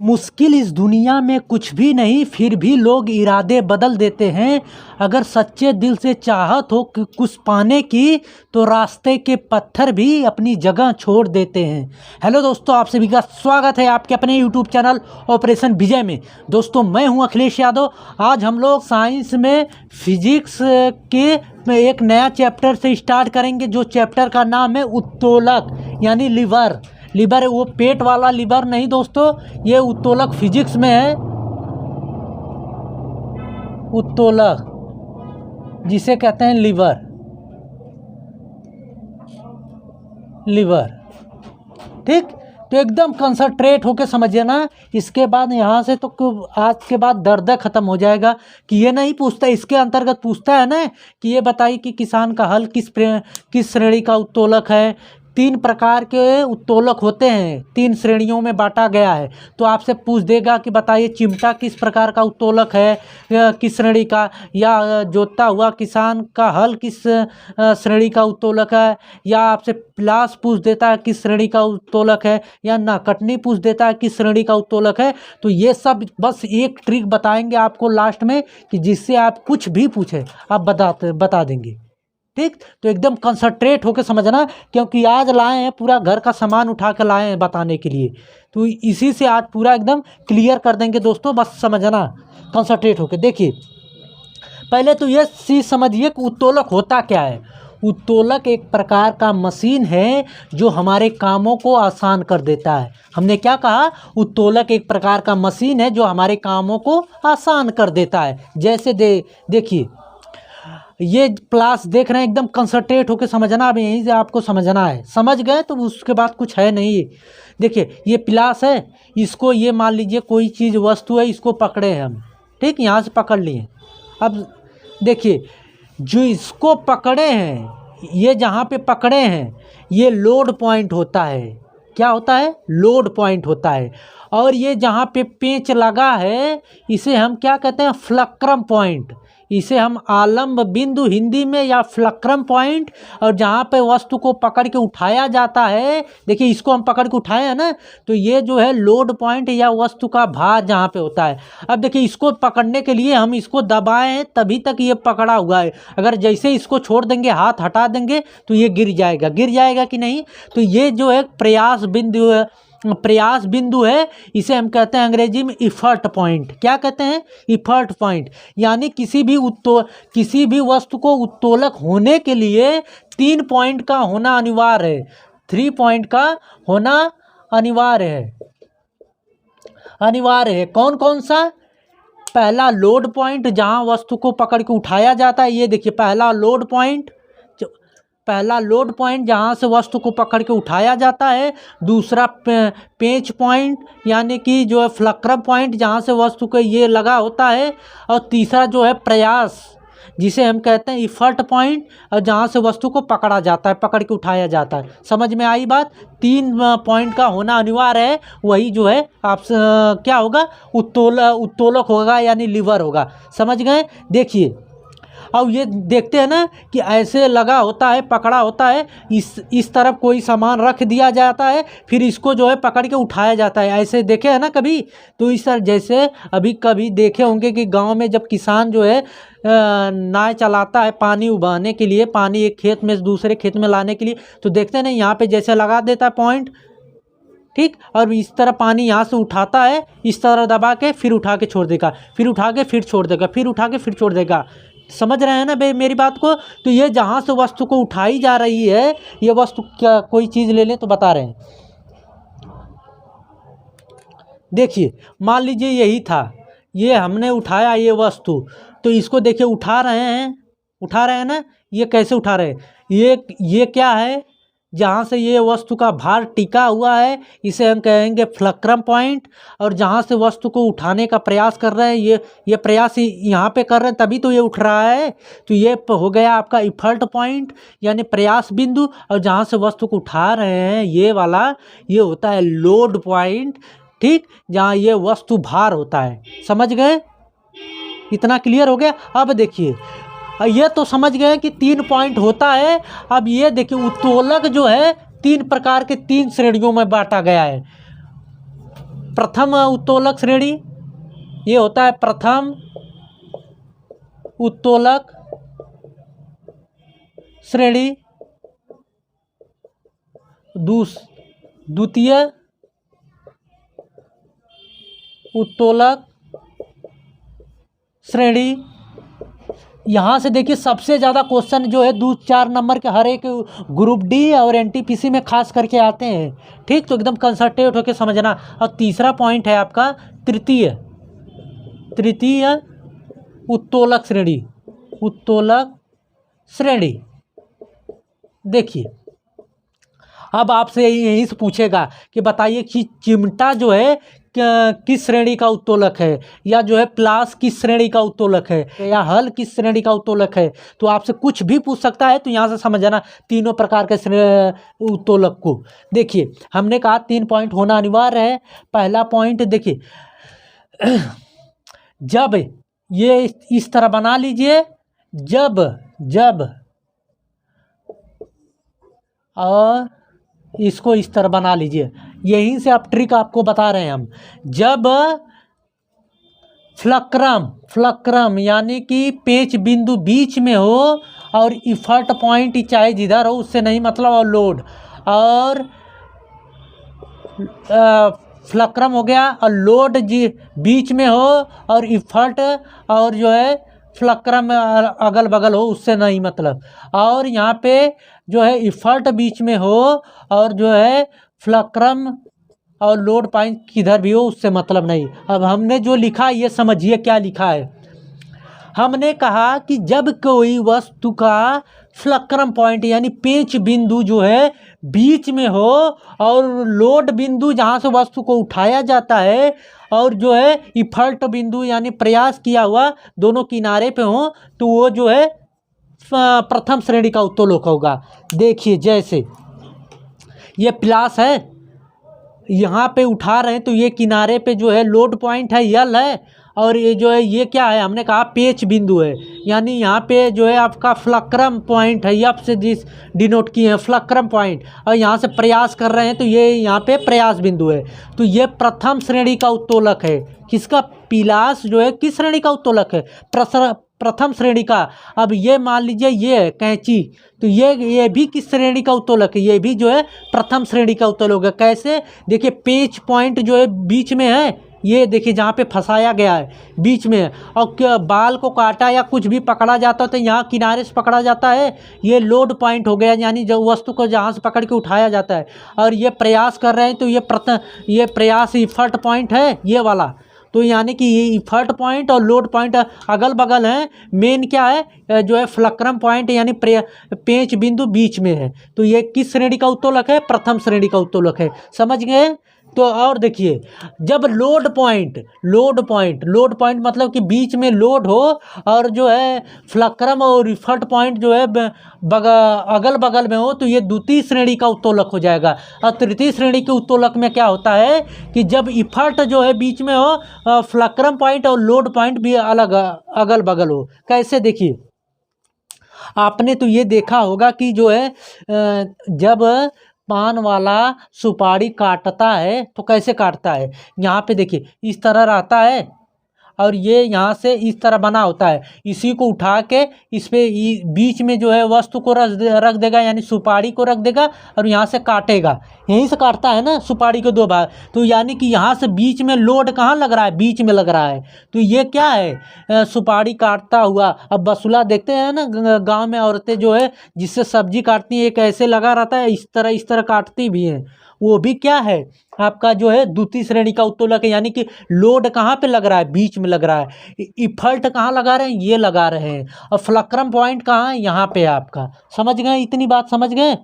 मुश्किल इस दुनिया में कुछ भी नहीं, फिर भी लोग इरादे बदल देते हैं। अगर सच्चे दिल से चाहत हो कि कुछ पाने की, तो रास्ते के पत्थर भी अपनी जगह छोड़ देते हैं। हेलो दोस्तों, आप सभी का स्वागत है आपके अपने यूट्यूब चैनल ऑपरेशन विजय में। दोस्तों, मैं हूं अखिलेश यादव। आज हम लोग साइंस में फिजिक्स के एक नया चैप्टर से स्टार्ट करेंगे, जो चैप्टर का नाम है उत्तोलक यानी लिवर। लिवर वो पेट वाला लिवर नहीं दोस्तों, ये उत्तोलक फिजिक्स में है। उत्तोलक जिसे कहते हैं लिवर। ठीक, तो एकदम कंसंट्रेट होके समझिए ना। इसके बाद यहाँ से तो आज के बाद दर्द ख़त्म हो जाएगा कि ये नहीं पूछता, इसके अंतर्गत पूछता है ना कि ये बताइए कि किसान का हल किस श्रेणी का उत्तोलक है। 3 प्रकार के उत्तोलक होते हैं, 3 श्रेणियों में बांटा गया है। तो आपसे पूछ देगा कि बताइए चिमटा किस प्रकार का उत्तोलक है, किस श्रेणी का, या जोतता हुआ किसान का हल किस श्रेणी का उत्तोलक है, या आपसे प्लास पूछ देता है किस श्रेणी का उत्तोलक है, या ना कटनी पूछ देता है किस श्रेणी का उत्तोलक है। तो ये सब बस एक ट्रिक बताएंगे आपको लास्ट में कि जिससे आप कुछ भी पूछे आप बता देंगे। ठीक, तो एकदम कंसंट्रेट होकर समझना, क्योंकि आज लाए हैं पूरा घर का सामान उठा कर लाए हैं बताने के लिए। तो इसी से आज पूरा एकदम क्लियर कर देंगे दोस्तों, बस समझना कंसंट्रेट होकर। देखिए, पहले तो ये चीज़ समझिए कि उत्तोलक होता क्या है। उत्तोलक एक प्रकार का मशीन है जो हमारे कामों को आसान कर देता है। हमने क्या कहा? उत्तोलक एक प्रकार का मशीन है जो हमारे कामों को आसान कर देता है। जैसे देखिए, ये प्लास देख रहे हैं, एकदम कंसंट्रेट होकर समझना। अब यहीं से आपको समझना है, समझ गए तो उसके बाद कुछ है नहीं। देखिए, ये प्लास है, इसको ये मान लीजिए कोई चीज़ वस्तु है, इसको पकड़े हैं हम। ठीक, यहाँ से पकड़ लिए। अब देखिए, जो इसको पकड़े हैं, ये जहाँ पे पकड़े हैं, ये लोड पॉइंट होता है। क्या होता है? लोड पॉइंट होता है। और ये जहाँ पे पेंच लगा है, इसे हम क्या कहते हैं? फ्लक्रम पॉइंट। इसे हम आलम्ब बिंदु हिंदी में, या फ्लक्रम पॉइंट। और जहाँ पे वस्तु को पकड़ के उठाया जाता है, देखिए इसको हम पकड़ के उठाए हैं ना, तो ये जो है लोड पॉइंट या वस्तु का भार जहाँ पे होता है। अब देखिए, इसको पकड़ने के लिए हम इसको दबाए हैं तभी तक ये पकड़ा हुआ है। अगर जैसे इसको छोड़ देंगे, हाथ हटा देंगे, तो ये गिर जाएगा कि नहीं। तो ये जो है प्रयास बिंदु है, इसे हम कहते हैं अंग्रेजी में इफर्ट पॉइंट। क्या कहते हैं? Effort point. यानी किसी भी वस्तु को उत्तोलक होने के लिए 3 पॉइंट का होना अनिवार्य है। 3 पॉइंट का होना अनिवार्य है। कौन कौन सा? पहला लोड पॉइंट, जहां वस्तु को पकड़ के उठाया जाता है। ये देखिए, पहला लोड पॉइंट जहाँ से वस्तु को पकड़ के उठाया जाता है। दूसरा पेंच पॉइंट, यानी कि जो है फ्लक्रम पॉइंट, जहाँ से वस्तु को ये लगा होता है। और तीसरा जो है प्रयास, जिसे हम कहते हैं इफर्ट पॉइंट, और जहाँ से वस्तु को पकड़ा जाता है, पकड़ के उठाया जाता है। समझ में आई बात? 3 पॉइंट का होना अनिवार्य है। वही जो है आप क्या होगा? उत्तोलक होगा, यानी लिवर होगा। समझ गए? देखिए, अब ये देखते हैं ना कि ऐसे लगा होता है, पकड़ा होता है। इस तरफ कोई सामान रख दिया जाता है, फिर इसको जो है पकड़ के उठाया जाता है। ऐसे देखे हैं ना कभी? तो इस तरह, जैसे अभी कभी देखे होंगे कि गांव में जब किसान जो है नाव चलाता है पानी उबाने के लिए, पानी एक खेत में से दूसरे खेत में लाने के लिए, तो देखते हैं ना, यहाँ पे जैसे लगा देता है पॉइंट। ठीक, और इस तरह पानी यहाँ से उठाता है, इस तरह दबा के फिर उठा के छोड़ देगा, फिर उठा के फिर छोड़ देगा, फिर उठा के फिर छोड़ देगा। समझ रहे हैं ना मेरी बात को? तो ये जहाँ से वस्तु को उठाई जा रही है, ये वस्तु क्या, कोई चीज़ ले लें तो बता रहे हैं। देखिए, मान लीजिए यही था, ये हमने उठाया ये वस्तु, तो इसको देखिए उठा रहे हैं ना। ये कैसे उठा रहे हैं? ये क्या है? जहाँ से ये वस्तु का भार टिका हुआ है, इसे हम कहेंगे फ्लक्रम पॉइंट। और जहाँ से वस्तु को उठाने का प्रयास कर रहे हैं, ये प्रयास यहाँ पे कर रहे हैं, तभी तो ये उठ रहा है। तो ये हो गया आपका इफर्ट पॉइंट, यानी प्रयास बिंदु। और जहाँ से वस्तु को उठा रहे हैं, ये वाला, ये होता है लोड पॉइंट। ठीक, जहाँ ये वस्तु भार होता है। समझ गए? इतना क्लियर हो गया? अब देखिए, ये तो समझ गए कि 3 पॉइंट होता है। अब ये देखिए, उत्तोलक जो है 3 प्रकार के 3 श्रेणियों में बांटा गया है। प्रथम उत्तोलक श्रेणी, ये होता है प्रथम उत्तोलक श्रेणी। द्वितीय उत्तोलक श्रेणी। यहाँ से देखिए सबसे ज़्यादा क्वेश्चन जो है 2-4 नंबर के हर एक ग्रुप डी और एनटीपीसी में खास करके आते हैं। ठीक, तो एकदम कंसंट्रेट होकर समझना। और तीसरा पॉइंट है आपका तृतीय उत्तोलक श्रेणी। उत्तोलक श्रेणी देखिए, अब आपसे यहीं से पूछेगा कि बताइए कि चिमटा जो है किस श्रेणी का उत्तोलक है, या जो है प्लास किस श्रेणी का उत्तोलक है, या हल किस श्रेणी का उत्तोलक है। तो आपसे कुछ भी पूछ सकता है, तो यहाँ से समझना तीनों प्रकार के उत्तोलक को। देखिए हमने कहा 3 पॉइंट होना अनिवार्य है। पहला पॉइंट देखिए, जब ये इस तरह बना लीजिए, जब और इसको इस तरह बना लीजिए। यहीं से आप ट्रिक आपको बता रहे हैं हम। जब फ्लक्रम यानी कि पेच बिंदु बीच में हो और इफर्ट पॉइंट चाहे जिधर हो उससे नहीं मतलब, और लोड और फ्लक्रम हो गया और लोड बीच में हो और इफर्ट और जो है फ्लक्रम अगल बगल हो उससे नहीं मतलब, और यहाँ पे जो है इफर्ट बीच में हो और जो है फ्लक्रम और लोड पॉइंट किधर भी हो उससे मतलब नहीं। अब हमने जो लिखा ये समझिए क्या लिखा है। हमने कहा कि जब कोई वस्तु का फ्लक्रम पॉइंट यानी पेंच बिंदु जो है बीच में हो और लोड बिंदु जहाँ से वस्तु को उठाया जाता है और जो है इफर्ट बिंदु यानी प्रयास किया हुआ दोनों किनारे पे हो, तो वो जो है प्रथम श्रेणी का उत्तोलक होगा। देखिए जैसे ये प्लास है, यहाँ पे उठा रहे हैं तो ये किनारे पे जो है लोड पॉइंट है यल है, और ये जो है ये क्या है, हमने कहा पेच बिंदु है, यानी यहाँ पे जो है आपका फ्लक्रम पॉइंट है, यप से जिस डिनोट किए हैं फ्लक्रम पॉइंट, और यहाँ से प्रयास कर रहे हैं तो ये यहाँ पे प्रयास बिंदु है। तो ये प्रथम श्रेणी का उत्तोलक है। किसका? पिलास जो है किस श्रेणी का उत्तोलक है? प्रथम श्रेणी का। अब ये मान लीजिए ये है कैंची, तो ये भी किस श्रेणी का उत्तोलक है? ये भी जो है प्रथम श्रेणी का उत्तोलक है। कैसे? देखिए पेच पॉइंट जो है बीच में है, ये देखिए जहाँ पे फंसाया गया है बीच में है, और क्या बाल को काटा या कुछ भी पकड़ा जाता है तो यहाँ किनारे से पकड़ा जाता है, ये लोड पॉइंट हो गया, यानी जो वस्तु को जहाँ से पकड़ के उठाया जाता है। और ये प्रयास कर रहे हैं तो ये प्रयास इफर्ट पॉइंट है ये वाला, तो यानी कि ये इफर्ट पॉइंट और लोड पॉइंट अगल बगल हैं। मेन क्या है जो है फ्लक्रम पॉइंट यानी पेंच बिंदु बीच में है। तो ये किस श्रेणी का उत्तोलक है? प्रथम श्रेणी का उत्तोलक है। समझ गए? तो और देखिए जब लोड पॉइंट मतलब कि बीच में लोड हो और जो है फ्लक्रम और इफर्ट पॉइंट जो है अगल बगल में हो, तो ये द्वितीय श्रेणी का उत्तोलक हो जाएगा। और तृतीय श्रेणी के उत्तोलक में क्या होता है कि जब इफर्ट जो है बीच में हो, फ्लक्रम पॉइंट और लोड पॉइंट भी अलग अगल बगल हो। कैसे? देखिए आपने तो ये देखा होगा कि जो है जब पान वाला सुपारी काटता है तो कैसे काटता है, यहाँ पे देखिए इस तरह रहता है और ये यहाँ से इस तरह बना होता है। इसी को उठा के इस पे बीच में जो है वस्तु को रख देगा, यानी सुपारी को रख देगा और यहाँ से काटेगा। यहीं से काटता है ना सुपारी को 2 भाग, तो यानी कि यहाँ से बीच में लोड कहाँ लग रहा है? बीच में लग रहा है। तो ये क्या है? सुपारी काटता हुआ। अब बसुला देखते हैं ना गाँव में औरतें जो है जिससे सब्जी काटती हैं, एक ऐसे लगा रहता है, इस तरह काटती भी हैं। वो भी क्या है आपका जो है द्वितीय श्रेणी का उत्तोलक है, यानी कि लोड कहाँ पे लग रहा है? बीच में लग रहा है। इफर्ट कहाँ लगा रहे हैं? ये लगा रहे हैं। और फ्लक्रम पॉइंट कहाँ है? यहाँ पे आपका। समझ गए? इतनी बात समझ गए?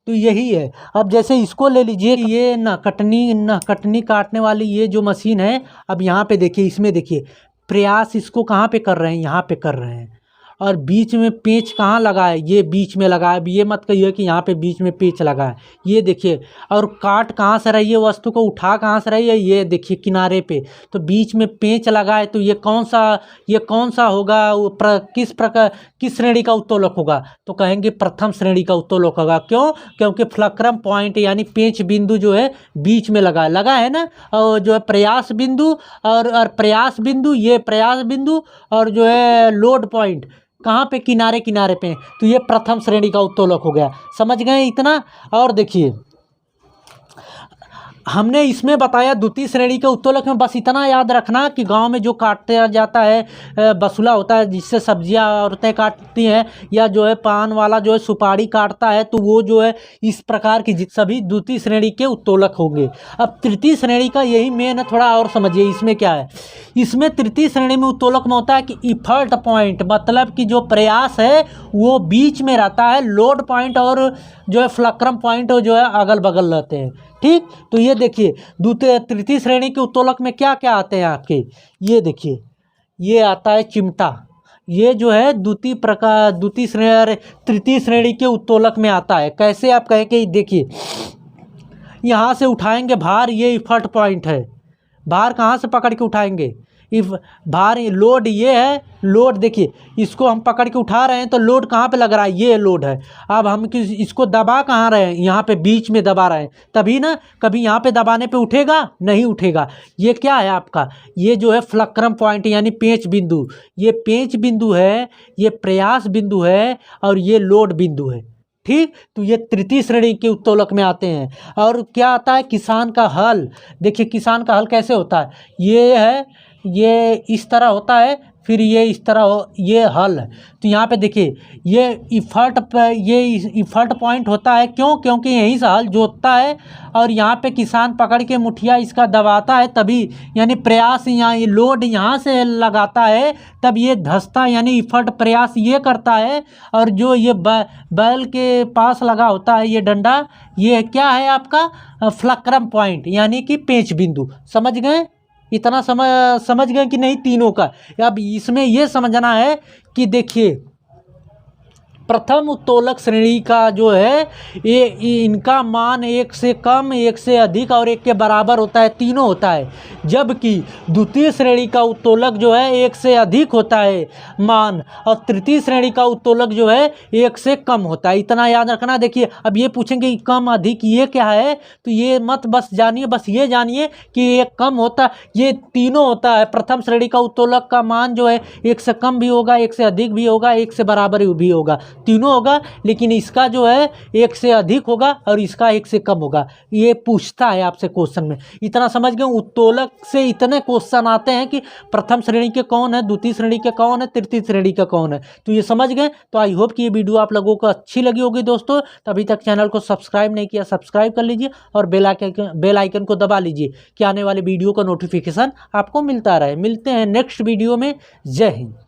तो यही है। अब जैसे इसको ले लीजिए, ये कटनी काटने वाली ये जो मशीन है, अब यहाँ पे देखिए, इसमें देखिए प्रयास इसको कहाँ पे कर रहे हैं? यहाँ पे कर रहे हैं। और बीच में पेंच कहाँ लगा है, ये बीच में लगा है। ये मत कहिए कि यहाँ पे बीच में पेंच लगा है, ये देखिए। और काट कहाँ से रही है, वस्तु को उठा कहाँ से रही है, ये देखिए किनारे पे, तो बीच में पेंच लगा है। तो ये कौन सा होगा, वो किस श्रेणी का उत्तोलक होगा, तो कहेंगे प्रथम श्रेणी का उत्तोलक होगा। क्यों? क्योंकि फ्लक्रम पॉइंट यानी पेंच बिंदु जो है बीच में लगा है ना, और जो है प्रयास बिंदु और प्रयास बिंदु, ये प्रयास बिंदु और जो है लोड पॉइंट कहाँ पे, किनारे किनारे पे। तो ये प्रथम श्रेणी का उत्तोलक हो गया। समझ गए इतना? और देखिए हमने इसमें बताया द्वितीय श्रेणी के उत्तोलक में बस इतना याद रखना कि गांव में जो काटते जाता है बसुला होता है, जिससे सब्जियां औरतें काटती हैं, या जो है पान वाला जो है सुपारी काटता है, तो वो जो है इस प्रकार की सभी द्वितीय श्रेणी के उत्तोलक होंगे। अब तृतीय श्रेणी का यही मेन है, थोड़ा और समझिए इसमें क्या है। इसमें तृतीय श्रेणी में उत्तोलक में होता है कि इफर्ट पॉइंट, मतलब कि जो प्रयास है वो बीच में रहता है, लोड पॉइंट और जो है फ्लक्रम पॉइंट जो है अगल बगल रहते हैं। ठीक, तो ये देखिए तृतीय श्रेणी के उत्तोलक में क्या क्या आते हैं आपके, ये देखिए। ये आता है चिमटा, ये जो है तृतीय श्रेणी के उत्तोलक में आता है। कैसे आप कहेंगे, देखिए यहाँ से उठाएंगे भार, ये इफर्ट पॉइंट है। भार कहाँ से पकड़ के उठाएंगे, भार लोड ये है, लोड देखिए इसको हम पकड़ के उठा रहे हैं तो लोड कहाँ पे लग रहा है, ये लोड है। अब हम इसको दबा कहाँ रहे हैं, यहाँ पे बीच में दबा रहे हैं, तभी ना कभी यहाँ पे दबाने पे उठेगा, नहीं उठेगा। ये क्या है आपका, ये जो है फ्लक्रम पॉइंट यानी पेंच बिंदु। ये पेंच बिंदु है, ये प्रयास बिंदु है और ये लोड बिंदु है। ठीक, तो ये तृतीय श्रेणी के उत्तोलक में आते हैं। और क्या आता है, किसान का हल। देखिए किसान का हल कैसे होता है, ये है, ये इस तरह होता है, फिर ये इस तरह ये हल है। तो यहाँ पे देखिए ये इफर्ट पॉइंट होता है। क्यों? क्योंकि यहीं से हल जोतता है और यहाँ पे किसान पकड़ के मुठिया इसका दबाता है, तभी यानी प्रयास यहाँ ये लोड यहाँ से लगाता है, तब ये धंसता यानी इफर्ट प्रयास ये करता है। और जो ये बैल के पास लगा होता है ये डंडा, ये क्या है आपका फ्लक्रम पॉइंट यानी कि पेंच बिंदु। समझ गए? इतना समझ गए कि नहीं तीनों का? अब इसमें ये समझना है कि देखिए प्रथम उत्तोलक श्रेणी का जो है ये इनका मान एक से कम, एक से अधिक और एक के बराबर होता है, तीनों होता है। जबकि द्वितीय श्रेणी का उत्तोलक जो है एक से अधिक होता है मान, और तृतीय श्रेणी का उत्तोलक जो है एक से कम होता है। इतना याद रखना। देखिए अब ये पूछेंगे कि कम अधिक ये क्या है, तो ये मत बस जानिए, बस ये जानिए कि एक कम होता, ये तीनों होता है। प्रथम श्रेणी का उत्तोलक का मान जो है एक से कम भी होगा, एक से अधिक भी होगा, एक से बराबर भी होगा, तीनों होगा। लेकिन इसका जो है एक से अधिक होगा और इसका एक से कम होगा। ये पूछता है आपसे क्वेश्चन में। इतना समझ गए? उत्तोलक से इतने क्वेश्चन आते हैं कि प्रथम श्रेणी के कौन है, द्वितीय श्रेणी के कौन है, तृतीय श्रेणी का कौन है। तो ये समझ गए? तो आई होप कि ये वीडियो आप लोगों को अच्छी लगी होगी दोस्तों। तो अभी तक चैनल को सब्सक्राइब नहीं किया, सब्सक्राइब कर लीजिए और बेल आइकन को दबा लीजिए कि आने वाले वीडियो का नोटिफिकेशन आपको मिलता रहे। मिलते हैं नेक्स्ट वीडियो में। जय हिंद।